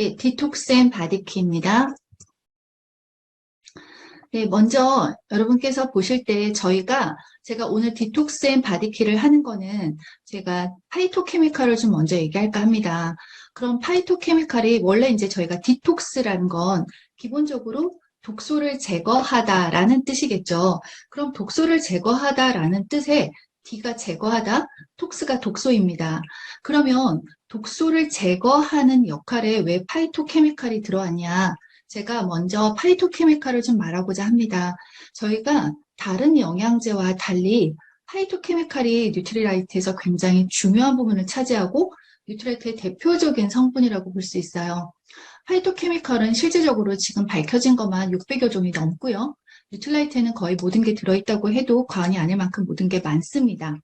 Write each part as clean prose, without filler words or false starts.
예, 디톡스 앤 바디키입니다. 네, 먼저 여러분께서 보실 때 제가 오늘 디톡스 앤 바디키를 하는 거는 제가 파이토케미칼을 좀 먼저 얘기할까 합니다. 그럼 파이토케미칼이 원래 이제 저희가 디톡스라는 건 기본적으로 독소를 제거하다라는 뜻이겠죠. 그럼 독소를 제거하다라는 뜻에 D가 제거하다, 톡스가 독소입니다. 그러면 독소를 제거하는 역할에 왜 파이토케미칼이 들어왔냐? 제가 먼저 파이토케미칼을 좀 말하고자 합니다. 저희가 다른 영양제와 달리 파이토케미칼이 뉴트리라이트에서 굉장히 중요한 부분을 차지하고 뉴트리라이트의 대표적인 성분이라고 볼 수 있어요. 파이토케미칼은 실질적으로 지금 밝혀진 것만 600여 종이 넘고요. 뉴트리라이트에는 거의 모든 게 들어있다고 해도 과언이 아닐 만큼 모든 게 많습니다.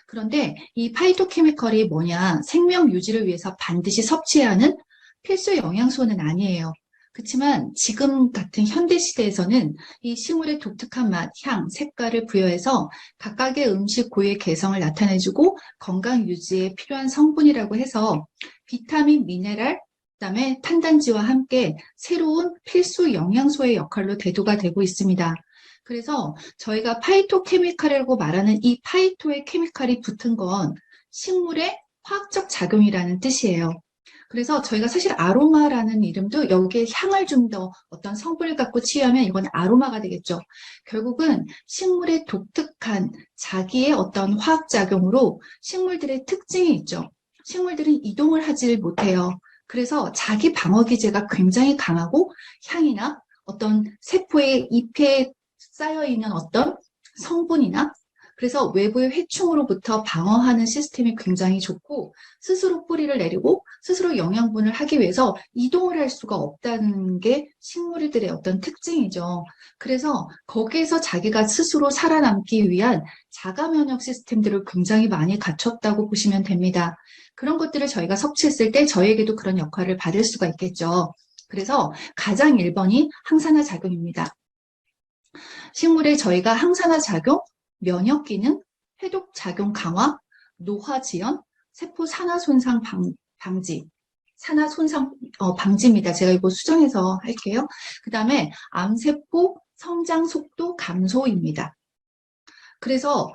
그런데 이 파이토케미칼이 뭐냐? 생명 유지를 위해서 반드시 섭취해야 하는 필수 영양소는 아니에요. 그렇지만 지금 같은 현대 시대에서는 이 식물의 독특한 맛, 향, 색깔을 부여해서 각각의 음식 고유의 개성을 나타내주고 건강 유지에 필요한 성분이라고 해서 비타민, 미네랄, 그다음에 탄단지와 함께 새로운 필수 영양소의 역할로 대두가 되고 있습니다. 그래서 저희가 파이토케미칼이라고 말하는 이 파이토의 케미칼이 붙은 건 식물의 화학적 작용이라는 뜻이에요. 그래서 저희가 사실 아로마라는 이름도 여기에 향을 좀 더 어떤 성분을 갖고 치유하면 이건 아로마가 되겠죠. 결국은 식물의 독특한 자기의 어떤 화학작용으로 식물들의 특징이 있죠. 식물들은 이동을 하질 못해요. 그래서 자기 방어기제가 굉장히 강하고 향이나 어떤 세포의 잎에 쌓여있는 어떤 성분이나 그래서 외부의 해충으로부터 방어하는 시스템이 굉장히 좋고 스스로 뿌리를 내리고 스스로 영양분을 하기 위해서 이동을 할 수가 없다는 게 식물들의 어떤 특징이죠. 그래서 거기에서 자기가 스스로 살아남기 위한 자가 면역 시스템들을 굉장히 많이 갖췄다고 보시면 됩니다. 그런 것들을 저희가 섭취했을 때 저에게도 그런 역할을 받을 수가 있겠죠. 그래서 가장 1번이 항산화 작용입니다. 식물에 저희가 항산화 작용, 면역 기능, 해독 작용 강화, 노화 지연, 세포 산화 손상 방지, 산화 손상 방지입니다. 제가 이거 수정해서 할게요. 그 다음에 암세포 성장 속도 감소입니다. 그래서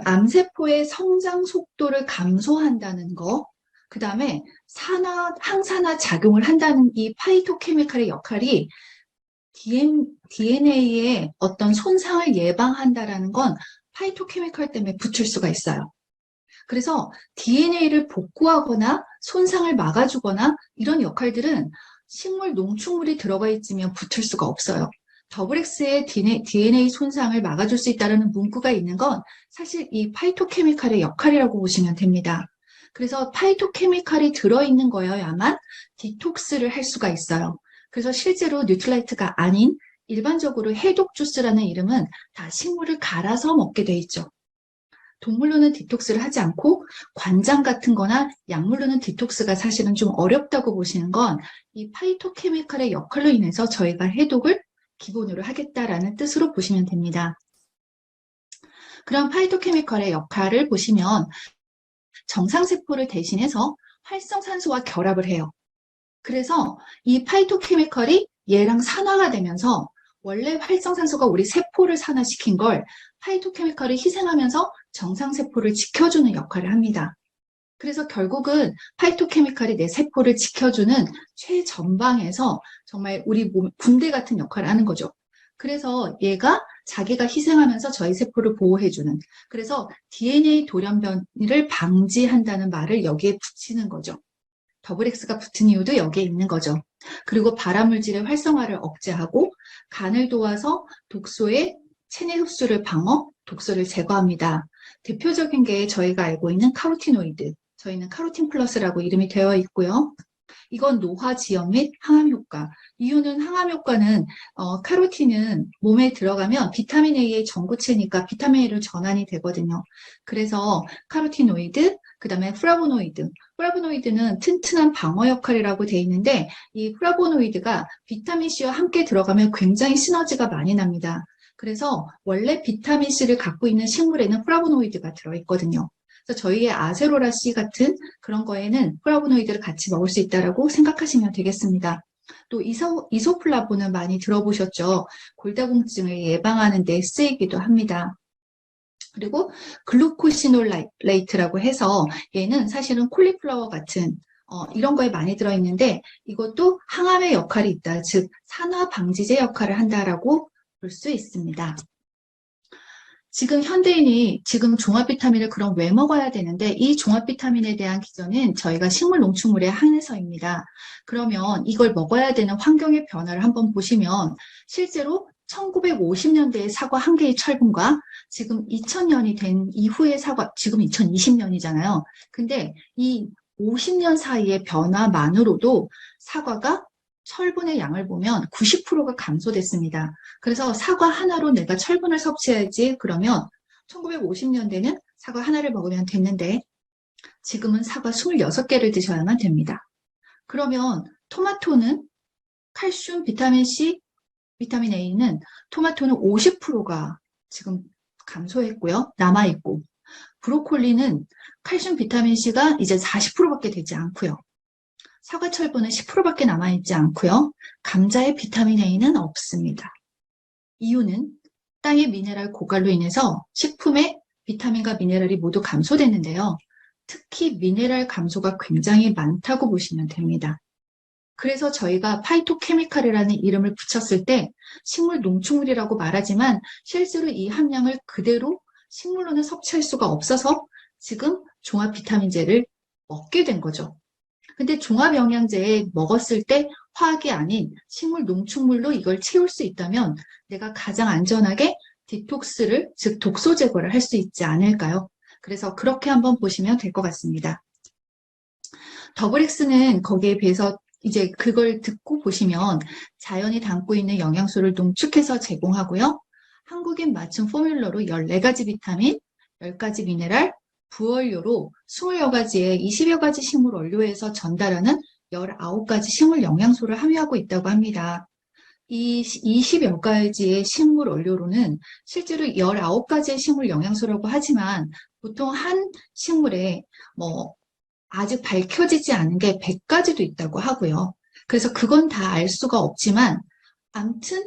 암세포의 성장 속도를 감소한다는 거, 그 다음에 항산화 작용을 한다는 이 파이토케미칼의 역할이 DNA의 어떤 손상을 예방한다라는 건 파이토케미칼 때문에 붙을 수가 있어요. 그래서 DNA를 복구하거나 손상을 막아주거나 이런 역할들은 식물 농축물이 들어가 있으면 붙을 수가 없어요. 더블X의 DNA 손상을 막아줄 수 있다는 문구가 있는 건 사실 이 파이토케미칼의 역할이라고 보시면 됩니다. 그래서 파이토케미칼이 들어있는 거여야만 디톡스를 할 수가 있어요. 그래서 실제로 뉴트라이트가 아닌 일반적으로 해독 주스라는 이름은 다 식물을 갈아서 먹게 돼 있죠. 동물로는 디톡스를 하지 않고 관장 같은 거나 약물로는 디톡스가 사실은 좀 어렵다고 보시는 건 이 파이토케미칼의 역할로 인해서 저희가 해독을 기본으로 하겠다라는 뜻으로 보시면 됩니다. 그럼 파이토케미칼의 역할을 보시면 정상세포를 대신해서 활성산소와 결합을 해요. 그래서 이 파이토케미칼이 얘랑 산화가 되면서 원래 활성산소가 우리 세포를 산화시킨 걸 파이토케미칼이 희생하면서 정상세포를 지켜주는 역할을 합니다. 그래서 결국은 파이토케미칼이 내 세포를 지켜주는 최전방에서 정말 우리 몸 군대 같은 역할을 하는 거죠. 그래서 얘가 자기가 희생하면서 저희 세포를 보호해주는, 그래서 DNA 돌연변이를 방지한다는 말을 여기에 붙이는 거죠. 더블X가 붙은 이유도 여기에 있는 거죠. 그리고 발암물질의 활성화를 억제하고 간을 도와서 독소의 체내 흡수를 방어, 독소를 제거합니다. 대표적인 게 저희가 알고 있는 카로티노이드, 저희는 카로틴 플러스라고 이름이 되어 있고요. 이건 노화 지연 및 항암 효과. 이유는 항암 효과는 카로틴은 몸에 들어가면 비타민 A의 전구체니까 비타민 A로 전환이 되거든요. 그래서 카로티노이드, 그 다음에 플라보노이드. 플라보노이드는 튼튼한 방어 역할이라고 돼 있는데 이 플라보노이드가 비타민 C와 함께 들어가면 굉장히 시너지가 많이 납니다. 그래서 원래 비타민 C를 갖고 있는 식물에는 플라보노이드가 들어있거든요. 그래서 저희의 아세로라 C 같은 그런 거에는 플라보노이드를 같이 먹을 수 있다라고 생각하시면 되겠습니다. 또 이소플라본은 많이 들어보셨죠? 골다공증을 예방하는 데 쓰이기도 합니다. 그리고 글루코시놀레이트라고 해서 얘는 사실은 콜리플라워 같은 이런 거에 많이 들어있는데 이것도 항암의 역할이 있다. 즉 산화 방지제 역할을 한다라고 볼 수 있습니다. 지금 현대인이 지금 종합 비타민을 그럼 왜 먹어야 되는데 이 종합 비타민에 대한 기전은 저희가 식물 농축물에 한해서입니다. 그러면 이걸 먹어야 되는 환경의 변화를 한번 보시면 실제로 1950년대의 사과 한 개의 철분과 지금 2000년이 된 이후의 사과, 지금 2020년이잖아요. 근데 이 50년 사이의 변화만으로도 사과가 철분의 양을 보면 90%가 감소됐습니다. 그래서 사과 하나로 내가 철분을 섭취해야지 그러면 1950년대는 사과 하나를 먹으면 됐는데 지금은 사과 26개를 드셔야만 됩니다. 그러면 토마토는 칼슘, 비타민 C, 비타민 A는 토마토는 50%가 지금 감소했고요. 남아있고 브로콜리는 칼슘, 비타민 C가 이제 40%밖에 되지 않고요. 사과 철분은 10%밖에 남아있지 않고요. 감자의 비타민 A는 없습니다. 이유는 땅의 미네랄 고갈로 인해서 식품의 비타민과 미네랄이 모두 감소됐는데요. 특히 미네랄 감소가 굉장히 많다고 보시면 됩니다. 그래서 저희가 파이토케미칼이라는 이름을 붙였을 때 식물 농축물이라고 말하지만 실제로 이 함량을 그대로 식물로는 섭취할 수가 없어서 지금 종합 비타민제를 먹게 된 거죠. 근데 종합 영양제 먹었을 때 화학이 아닌 식물 농축물로 이걸 채울 수 있다면 내가 가장 안전하게 디톡스를, 즉 독소 제거를 할 수 있지 않을까요? 그래서 그렇게 한번 보시면 될 것 같습니다. 더블엑스는 거기에 비해서 이제 그걸 듣고 보시면 자연이 담고 있는 영양소를 농축해서 제공하고요. 한국인 맞춤 포뮬러로 14가지 비타민, 10가지 미네랄, 부원료로 20여 가지의 20여 가지 식물 원료에서 전달하는 19가지 식물 영양소를 함유하고 있다고 합니다. 이 20여 가지의 식물 원료로는 실제로 19가지의 식물 영양소라고 하지만 보통 한 식물에 아직 밝혀지지 않은 게 100가지도 있다고 하고요. 그래서 그건 다 알 수가 없지만 암튼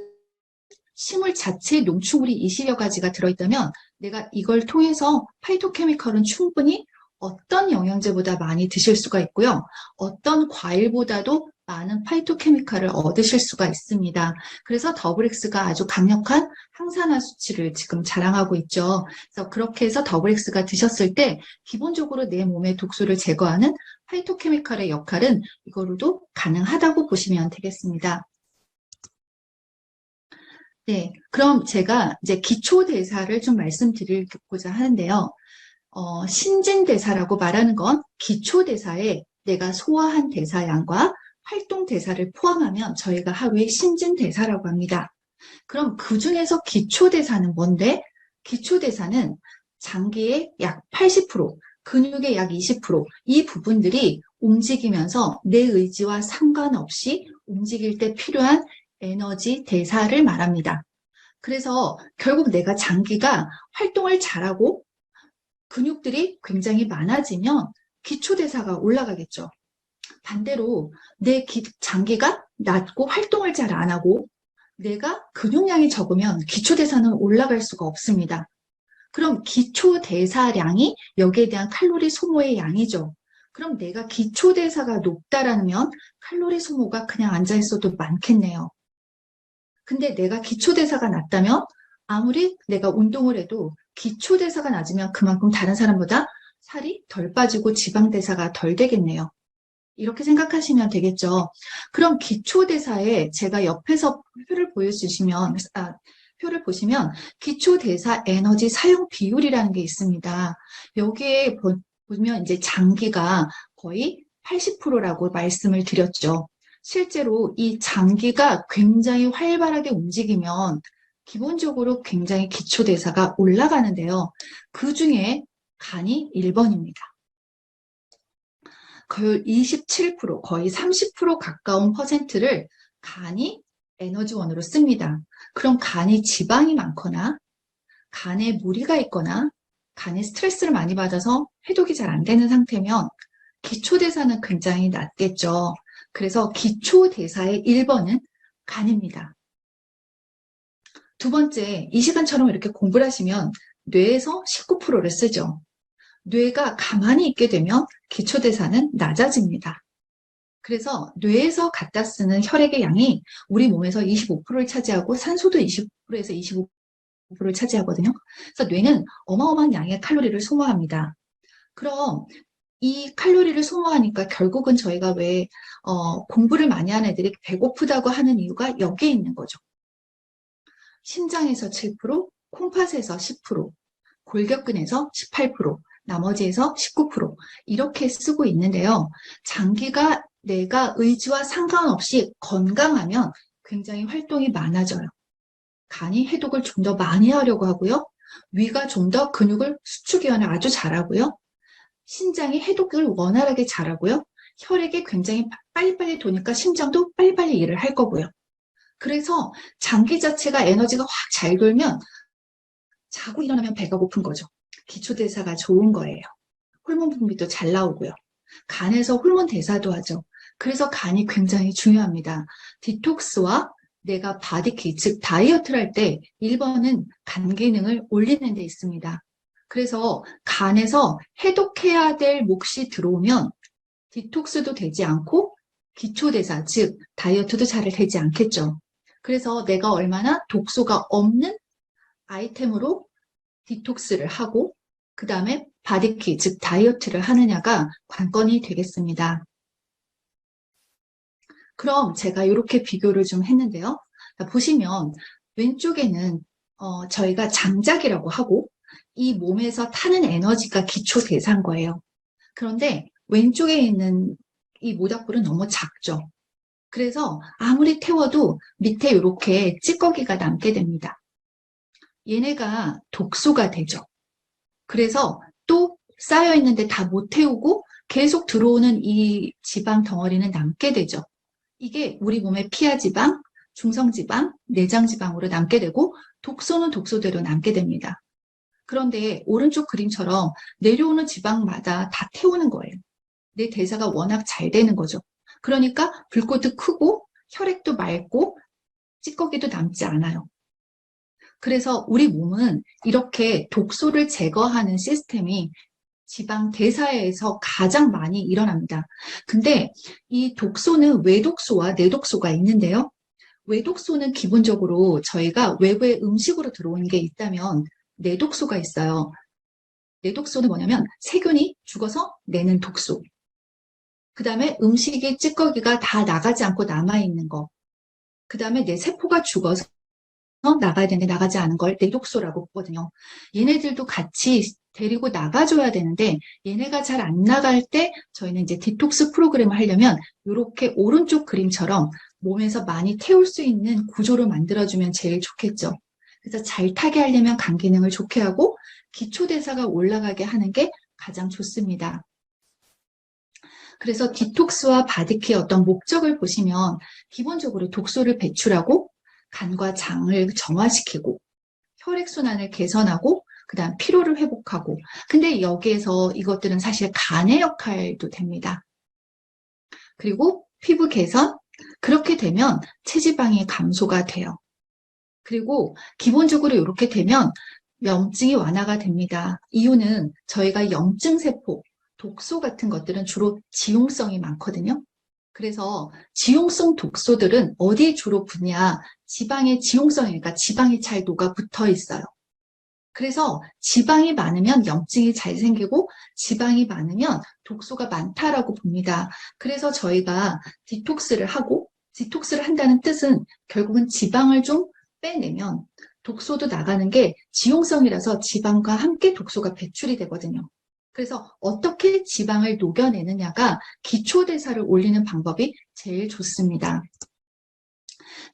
식물 자체에 농축물이 20여 가지가 들어있다면 내가 이걸 통해서 파이토케미컬은 충분히 어떤 영양제보다 많이 드실 수가 있고요. 어떤 과일보다도 많은 파이토케미칼을 얻으실 수가 있습니다. 그래서 더블엑스가 아주 강력한 항산화 수치를 지금 자랑하고 있죠. 그래서 그렇게 해서 더블엑스가 드셨을 때 기본적으로 내 몸의 독소를 제거하는 파이토케미칼의 역할은 이거로도 가능하다고 보시면 되겠습니다. 네, 그럼 제가 이제 기초대사를 좀 말씀드리고자 하는데요. 신진대사라고 말하는 건 기초대사에 내가 소화한 대사량과 활동대사를 포함하면 저희가 하루에 신진대사라고 합니다. 그럼 그 중에서 기초대사는 뭔데? 기초대사는 장기의 약 80%, 근육의 약 20%이 부분들이 움직이면서 내 의지와 상관없이 움직일 때 필요한 에너지 대사를 말합니다. 그래서 결국 내가 장기가 활동을 잘하고 근육들이 굉장히 많아지면 기초대사가 올라가겠죠. 반대로 내 장기가 낮고 활동을 잘 안 하고 내가 근육량이 적으면 기초대사는 올라갈 수가 없습니다. 그럼 기초대사량이 여기에 대한 칼로리 소모의 양이죠. 그럼 내가 기초대사가 높다라면 칼로리 소모가 그냥 앉아있어도 많겠네요. 근데 내가 기초대사가 낮다면 아무리 내가 운동을 해도 기초대사가 낮으면 그만큼 다른 사람보다 살이 덜 빠지고 지방대사가 덜 되겠네요. 이렇게 생각하시면 되겠죠. 그럼 기초대사에 제가 옆에서 표를 보시면 기초대사 에너지 사용 비율이라는 게 있습니다. 여기에 보면 이제 장기가 거의 80%라고 말씀을 드렸죠. 실제로 이 장기가 굉장히 활발하게 움직이면 기본적으로 굉장히 기초대사가 올라가는데요. 그 중에 간이 1번입니다. 거의 27%, 거의 30% 가까운 퍼센트를 간이 에너지원으로 씁니다. 그럼 간이 지방이 많거나 간에 무리가 있거나 간이 스트레스를 많이 받아서 해독이 잘 안 되는 상태면 기초대사는 굉장히 낮겠죠. 그래서 기초대사의 1번은 간입니다. 두 번째, 이 시간처럼 이렇게 공부를 하시면 뇌에서 19%를 쓰죠. 뇌가 가만히 있게 되면 기초대사는 낮아집니다. 그래서 뇌에서 갖다 쓰는 혈액의 양이 우리 몸에서 25%를 차지하고 산소도 20%에서 25%를 차지하거든요. 그래서 뇌는 어마어마한 양의 칼로리를 소모합니다. 그럼 이 칼로리를 소모하니까 결국은 저희가 왜 공부를 많이 하는 애들이 배고프다고 하는 이유가 여기에 있는 거죠. 심장에서 7%, 콩팥에서 10%, 골격근에서 18%, 나머지에서 19% 이렇게 쓰고 있는데요. 장기가 내가 의지와 상관없이 건강하면 굉장히 활동이 많아져요. 간이 해독을 좀 더 많이 하려고 하고요. 위가 좀 더 근육을 수축이완을 아주 잘하고요. 신장이 해독을 원활하게 잘하고요. 혈액이 굉장히 빨리빨리 도니까 심장도 빨리빨리 일을 할 거고요. 그래서 장기 자체가 에너지가 확 잘 돌면 자고 일어나면 배가 고픈 거죠. 기초대사가 좋은 거예요. 호르몬 분비도 잘 나오고요. 간에서 호르몬 대사도 하죠. 그래서 간이 굉장히 중요합니다. 디톡스와 내가 바디키, 즉 다이어트를 할 때 1번은 간 기능을 올리는 데 있습니다. 그래서 간에서 해독해야 될 몫이 들어오면 디톡스도 되지 않고 기초대사, 즉 다이어트도 잘 되지 않겠죠. 그래서 내가 얼마나 독소가 없는 아이템으로 디톡스를 하고 그 다음에 바디키, 즉 다이어트를 하느냐가 관건이 되겠습니다. 그럼 제가 이렇게 비교를 좀 했는데요. 보시면 왼쪽에는 저희가 장작이라고 하고 이 몸에서 타는 에너지가 기초대사인 거예요. 그런데 왼쪽에 있는 이 모닥불은 너무 작죠. 그래서 아무리 태워도 밑에 이렇게 찌꺼기가 남게 됩니다. 얘네가 독소가 되죠. 그래서 또 쌓여있는데 다 못 태우고 계속 들어오는 이 지방 덩어리는 남게 되죠. 이게 우리 몸의 피하지방, 중성지방, 내장지방으로 남게 되고 독소는 독소대로 남게 됩니다. 그런데 오른쪽 그림처럼 내려오는 지방마다 다 태우는 거예요. 내 대사가 워낙 잘 되는 거죠. 그러니까 불꽃도 크고 혈액도 맑고 찌꺼기도 남지 않아요. 그래서 우리 몸은 이렇게 독소를 제거하는 시스템이 지방 대사에서 가장 많이 일어납니다. 근데 이 독소는 외독소와 내독소가 있는데요. 외독소는 기본적으로 저희가 외부의 음식으로 들어오는 게 있다면 내독소가 있어요. 내독소는 뭐냐면 세균이 죽어서 내는 독소. 그 다음에 음식의 찌꺼기가 다 나가지 않고 남아있는 거. 그 다음에 내 세포가 죽어서 나가야 되는데 나가지 않은 걸 내독소라고 보거든요. 얘네들도 같이 데리고 나가줘야 되는데 얘네가 잘 안 나갈 때 저희는 이제 디톡스 프로그램을 하려면 이렇게 오른쪽 그림처럼 몸에서 많이 태울 수 있는 구조를 만들어주면 제일 좋겠죠. 그래서 잘 타게 하려면 간 기능을 좋게 하고 기초대사가 올라가게 하는 게 가장 좋습니다. 그래서 디톡스와 바디키의 어떤 목적을 보시면 기본적으로 독소를 배출하고 간과 장을 정화시키고 혈액순환을 개선하고 그 다음 피로를 회복하고 근데 여기에서 이것들은 사실 간의 역할도 됩니다. 그리고 피부 개선 그렇게 되면 체지방이 감소가 돼요. 그리고 기본적으로 이렇게 되면 염증이 완화가 됩니다. 이유는 저희가 염증세포, 독소 같은 것들은 주로 지용성이 많거든요. 그래서 지용성 독소들은 어디에 주로 붙냐? 지방의 지용성이니까 지방이 잘 녹아 붙어 있어요. 그래서 지방이 많으면 염증이 잘 생기고 지방이 많으면 독소가 많다라고 봅니다. 그래서 저희가 디톡스를 하고 디톡스를 한다는 뜻은 결국은 지방을 좀 빼내면 독소도 나가는 게 지용성이라서 지방과 함께 독소가 배출이 되거든요. 그래서 어떻게 지방을 녹여내느냐가 기초대사를 올리는 방법이 제일 좋습니다.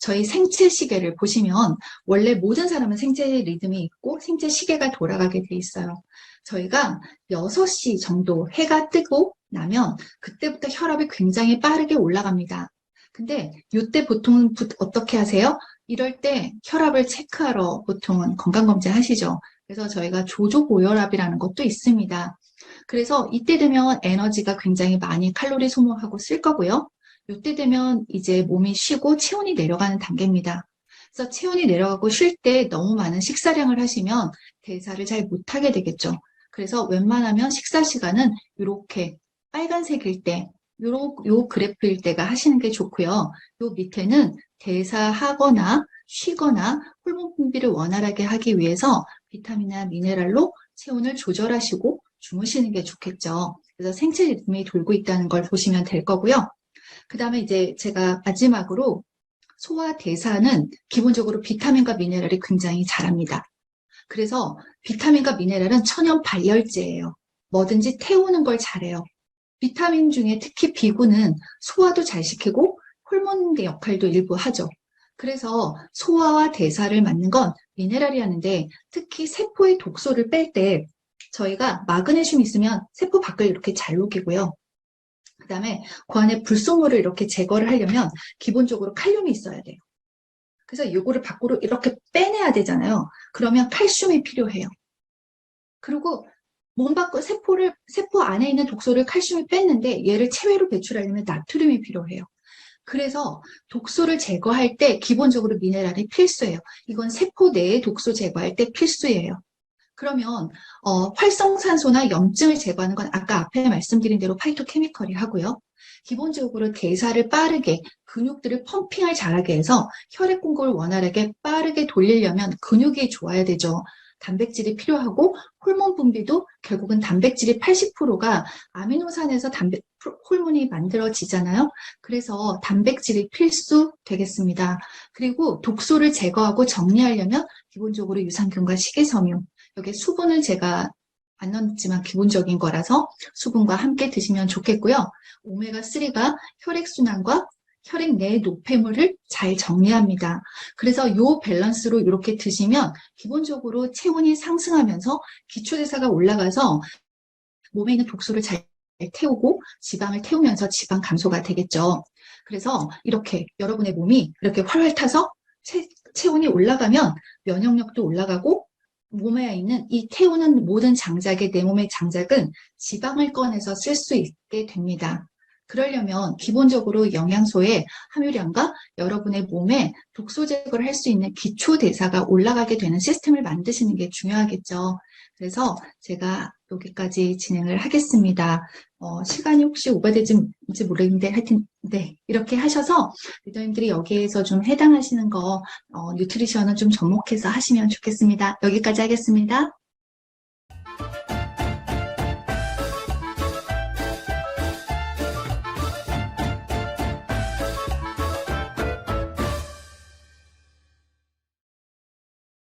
저희 생체 시계를 보시면 원래 모든 사람은 생체 리듬이 있고 생체 시계가 돌아가게 돼 있어요. 저희가 6시 정도 해가 뜨고 나면 그때부터 혈압이 굉장히 빠르게 올라갑니다. 근데 이때 보통 어떻게 하세요? 이럴 때 혈압을 체크하러 보통은 건강검진 하시죠. 그래서 저희가 조조고혈압이라는 것도 있습니다. 그래서 이때 되면 에너지가 굉장히 많이 칼로리 소모하고 쓸 거고요. 이때 되면 이제 몸이 쉬고 체온이 내려가는 단계입니다. 그래서 체온이 내려가고 쉴 때 너무 많은 식사량을 하시면 대사를 잘 못하게 되겠죠. 그래서 웬만하면 식사 시간은 이렇게 빨간색일 때, 요 그래프일 때가 하시는 게 좋고요. 요 밑에는 대사하거나 쉬거나 호르몬 분비를 원활하게 하기 위해서 비타민이나 미네랄로 체온을 조절하시고 주무시는 게 좋겠죠. 그래서 생체 리듬이 돌고 있다는 걸 보시면 될 거고요. 그 다음에 이제 제가 마지막으로 소화 대사는 기본적으로 비타민과 미네랄이 굉장히 잘합니다. 그래서 비타민과 미네랄은 천연 발열제예요. 뭐든지 태우는 걸 잘해요. 비타민 중에 특히 B군은 소화도 잘 시키고 호르몬의 역할도 일부 하죠. 그래서 소화와 대사를 맡는 건 미네랄이 하는데 특히 세포의 독소를 뺄 때 저희가 마그네슘이 있으면 세포 밖을 이렇게 잘 녹이고요. 그 다음에 그 안에 불순물을 이렇게 제거를 하려면 기본적으로 칼륨이 있어야 돼요. 그래서 이거를 밖으로 이렇게 빼내야 되잖아요. 그러면 칼슘이 필요해요. 그리고 몸 밖 세포 안에 있는 독소를 칼슘이 뺐는데 얘를 체외로 배출하려면 나트륨이 필요해요. 그래서 독소를 제거할 때 기본적으로 미네랄이 필수예요. 이건 세포 내에 독소 제거할 때 필수예요. 그러면 활성산소나 염증을 제거하는 건 아까 앞에 말씀드린 대로 파이토케미컬이 하고요. 기본적으로 대사를 빠르게 근육들을 펌핑을 잘하게 해서 혈액 공급을 원활하게 빠르게 돌리려면 근육이 좋아야 되죠. 단백질이 필요하고 호르몬 분비도 결국은 단백질이 80%가 아미노산에서 호르몬이 만들어지잖아요. 그래서 단백질이 필수 되겠습니다. 그리고 독소를 제거하고 정리하려면 기본적으로 유산균과 식이섬유, 여기 수분을 제가 안 넣었지만 기본적인 거라서 수분과 함께 드시면 좋겠고요. 오메가3가 혈액순환과 혈액 내 노폐물을 잘 정리합니다. 그래서 이 밸런스로 이렇게 드시면 기본적으로 체온이 상승하면서 기초대사가 올라가서 몸에 있는 독소를 잘 태우고 지방을 태우면서 지방 감소가 되겠죠. 그래서 이렇게 여러분의 몸이 이렇게 활활 타서 체온이 올라가면 면역력도 올라가고 몸에 있는 이 태우는 모든 장작의 내 몸의 장작은 지방을 꺼내서 쓸 수 있게 됩니다. 그러려면 기본적으로 영양소의 함유량과 여러분의 몸에 독소 제거를 할 수 있는 기초 대사가 올라가게 되는 시스템을 만드시는 게 중요하겠죠. 그래서 제가 여기까지 진행을 하겠습니다. 시간이 혹시 오버되지 모르겠는데 하여튼 네 이렇게 하셔서 리더님들이 여기에서 좀 해당하시는 거 뉴트리션은 좀 접목해서 하시면 좋겠습니다. 여기까지 하겠습니다.